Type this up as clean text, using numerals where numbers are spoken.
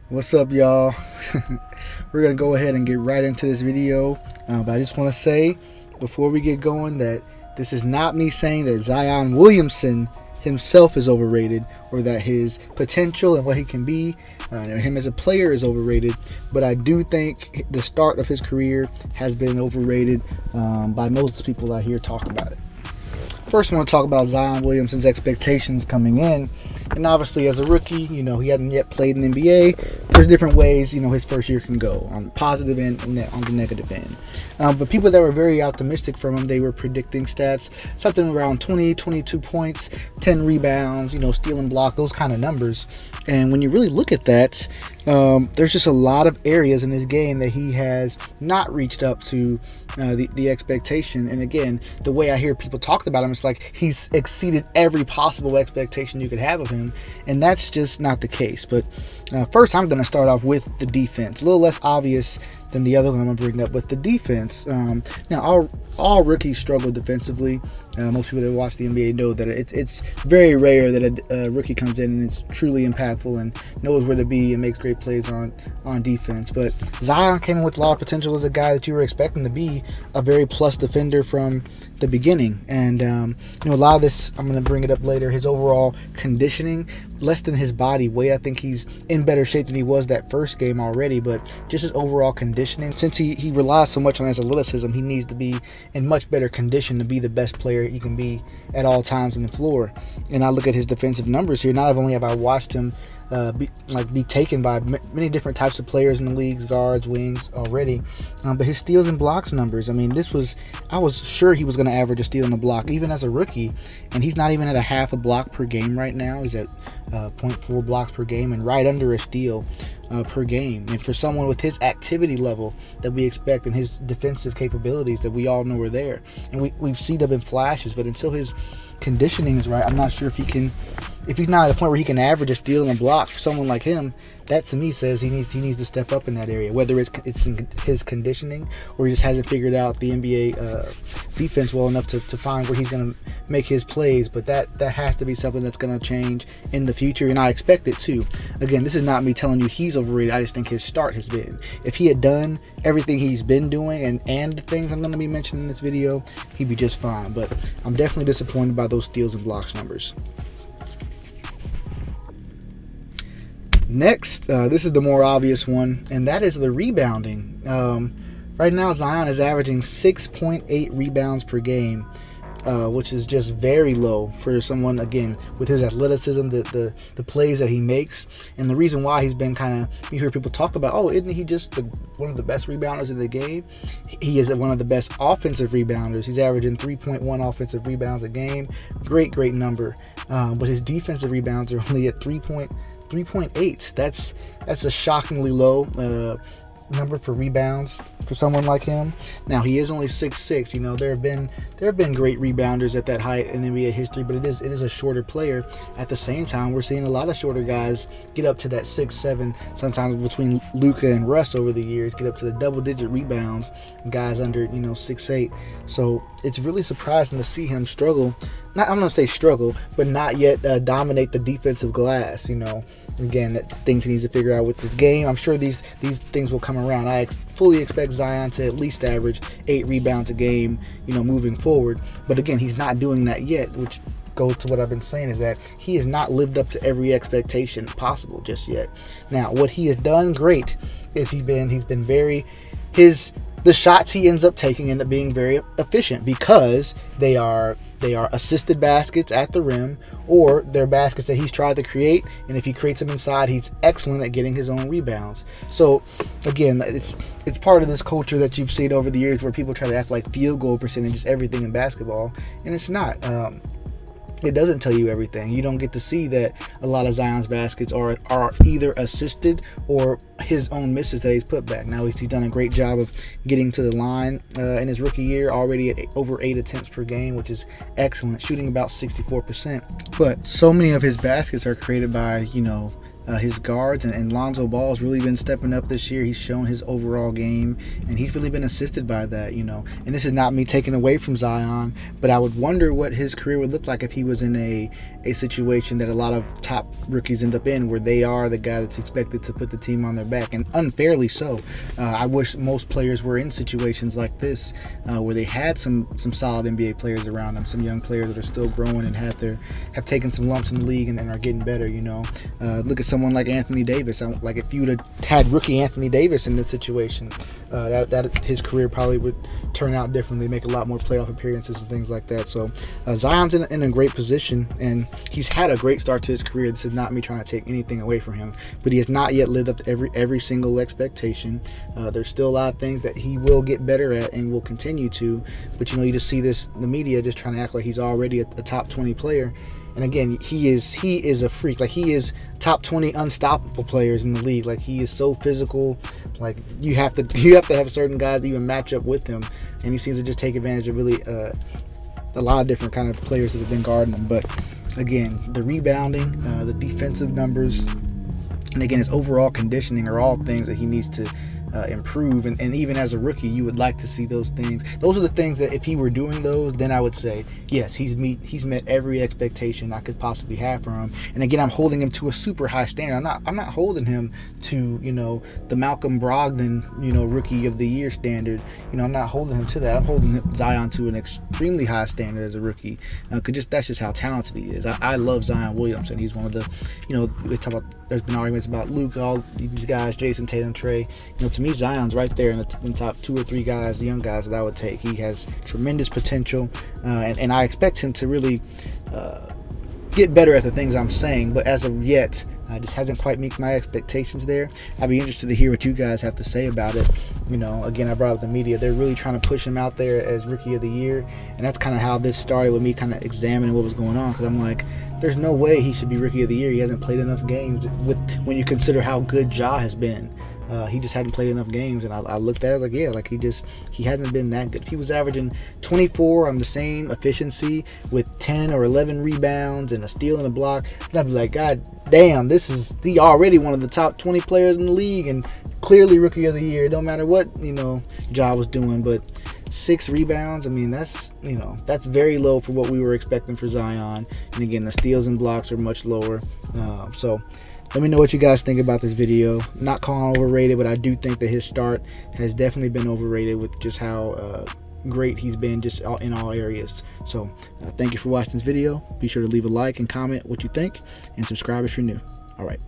What's up, y'all? We're gonna go ahead and get right into this video, but I just want to say before we get going that this is not me saying that Zion Williamson himself is overrated or that his potential and what he can be, him as a player, is overrated. But I do think the start of his career has been overrated by most people out here talk about it. First, I want to talk about Zion Williamson's expectations coming in. And obviously, as a rookie, he hadn't yet played in the NBA. There's different ways, his first year can go on the positive end and on the negative end. But people that were very optimistic from him, they were predicting stats, something around 20, 22 points, 10 rebounds, stealing block, those kind of numbers. And when you really look at that, there's just a lot of areas in this game that he has not reached up to the expectation. And again, the way I hear people talk about him, it's like he's exceeded every possible expectation you could have of him, and that's just not the case. But first, I'm going to start off with the defense. A little less obvious than the other one I'm going to bring up with the defense. Now, all rookies struggle defensively. Most people that watch the NBA know that it's very rare that a rookie comes in and it's truly impactful and knows where to be and makes great plays on defense. But Zion came in with a lot of potential as a guy that you were expecting to be a very plus defender from the beginning. And a lot of this, I'm going to bring it up later, his overall conditioning, less than his body weight. I think he's in better shape than he was that first game already, but just his overall conditioning, since he relies so much on his athleticism, he needs to be in much better condition to be the best player he can be at all times on the floor. And I look at his defensive numbers here. Not only have I watched him be taken by many different types of players in the leagues, guards, wings already, but his steals and blocks numbers, I was sure he was going to average a steal and a block even as a rookie, and he's not even at a half a block per game right now. He's at 0.4 blocks per game and right under a steal per game. And for someone with his activity level that we expect and his defensive capabilities that we all know are there, and we've seen them in flashes, but until his conditioning is right, I'm not sure if he's not at a point where he can average a steal and a block. For someone like him, that to me says he needs to step up in that area, whether it's in his conditioning or he just hasn't figured out the NBA defense well enough to find where he's going to make his plays. But that has to be something that's going to change in the future, and I expect it to. Again, this is not me telling you he's overrated. I just think his start has been. If he had done everything he's been doing and the things I'm going to be mentioning in this video, he'd be just fine. But I'm definitely disappointed by those steals and blocks numbers. Next, this is the more obvious one, and that is the rebounding. Right now, Zion is averaging 6.8 rebounds per game, which is just very low for someone, again, with his athleticism, the plays that he makes. And the reason why he's been you hear people talk about, isn't he just one of the best rebounders in the game? He is one of the best offensive rebounders. He's averaging 3.1 offensive rebounds a game. Great number. But his defensive rebounds are only at 3.8. That's a shockingly low number for rebounds for someone like him. Now, he is only 6'6". There have been great rebounders at that height in NBA history, but it is a shorter player. At the same time, we're seeing a lot of shorter guys get up to that 6'7", sometimes between Luka and Russ over the years, get up to the double-digit rebounds, guys under 6'8". So it's really surprising to see him struggle. I'm going to say struggle, but not yet dominate the defensive glass. Again, that things he needs to figure out with this game. I'm sure these things will come around. I fully expect Zion to at least average 8 rebounds a game, moving forward. But again, he's not doing that yet, which goes to what I've been saying, is that he has not lived up to every expectation possible just yet. Now, what he has done great is he's been very the shots he ends up taking end up being very efficient because they are assisted baskets at the rim, or they're baskets that he's tried to create, and if he creates them inside, he's excellent at getting his own rebounds. So again, it's part of this culture that you've seen over the years where people try to act like field goal percentage is everything in basketball, and it's not. It doesn't tell you everything. You don't get to see that a lot of Zion's baskets are either assisted or his own misses that he's put back. Now, he's done a great job of getting to the line in his rookie year, already at over 8 attempts per game, which is excellent, shooting about 64%. But so many of his baskets are created by, his guards, and Lonzo Ball's really been stepping up this year. He's shown his overall game, and he's really been assisted by that, you know. And this is not me taking away from Zion, but I would wonder what his career would look like if he was in a situation that a lot of top rookies end up in, where they are the guy that's expected to put the team on their back, and unfairly so. I wish most players were in situations like this, where they had some solid NBA players around them, some young players that are still growing and have taken some lumps in the league and are getting better, you know. Look at someone like Anthony Davis. Like, if you'd have had rookie Anthony Davis in this situation, that his career probably would turn out differently, make a lot more playoff appearances and things like that. So Zion's in a great position, and he's had a great start to his career. This is not me trying to take anything away from him, but he has not yet lived up to every single expectation. There's still a lot of things that he will get better at and will continue to, but you know, you just see the media just trying to act like he's already a top 20 player. And again, he is a freak. Like, he is top 20 unstoppable players in the league. Like, he is so physical. Like, you have to have certain guys that even match up with him, and he seems to just take advantage of really a lot of different kind of players that have been guarding him. But again, the rebounding, the defensive numbers, and again, his overall conditioning are all things that he needs to improve, and even as a rookie, you would like to see those things. Those are the things that if he were doing those, then I would say yes, he's met every expectation I could possibly have for him. And again, I'm holding him to a super high standard. I'm not holding him to, you know, the Malcolm Brogdon, you know, rookie of the year standard. You know, I'm not holding him to that. I'm holding Zion to an extremely high standard as a rookie, because that's just how talented he is. I love Zion Williamson. He's one of the, you know, we talk about, there's been arguments about Luke, all these guys, Jason Tatum, Trey. You know, to me, Zion's right there in the top 2 or 3 guys, the young guys that I would take. He has tremendous potential, and I expect him to really get better at the things I'm saying, but as of yet, just hasn't quite met my expectations there. I'd be interested to hear what you guys have to say about it. You know, again, I brought up the media. They're really trying to push him out there as rookie of the year, and that's kind of how this started, with me kind of examining what was going on, because I'm like, there's no way he should be rookie of the year. He hasn't played enough games when you consider how good Ja has been. He just hadn't played enough games, and I looked at it like, yeah, like he hasn't been that good. If he was averaging 24 on the same efficiency with 10 or 11 rebounds and a steal and a block, then I'd be like, God damn, he already one of the top 20 players in the league, and clearly rookie of the year. It don't matter what, you know, Ja was doing, but 6 rebounds, I mean, that's very low for what we were expecting for Zion. And again, the steals and blocks are much lower. So let me know what you guys think about this video. I'm not calling overrated, but I do think that his start has definitely been overrated with just how great he's been just in all areas. So thank you for watching this video. Be sure to leave a like and comment what you think, and subscribe if you're new. All right.